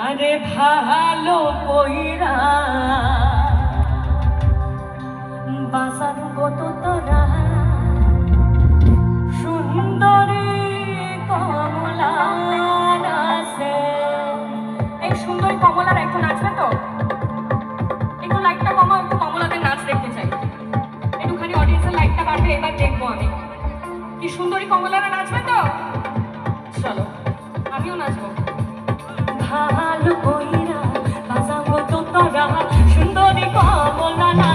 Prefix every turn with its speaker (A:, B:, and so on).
A: আরে ভালো কইরা বাসান কত তোরা সুন্দরী কমলা নাচে। এই সুন্দরী কমলার একটু নাচবে তো, একটু লাইটটা কমাও, একটু কমলাদের নাচ দেখতে চাই। একটুখানি অডিয়েন্সের লাইটটা বাড়বে, এবার দেখবো আমি কি সুন্দরী কমলারা নাচবে তো। চলো আমিও নাচবো। ভালো কইরা বাজাবো তো তোরা সুন্দরী কমলা না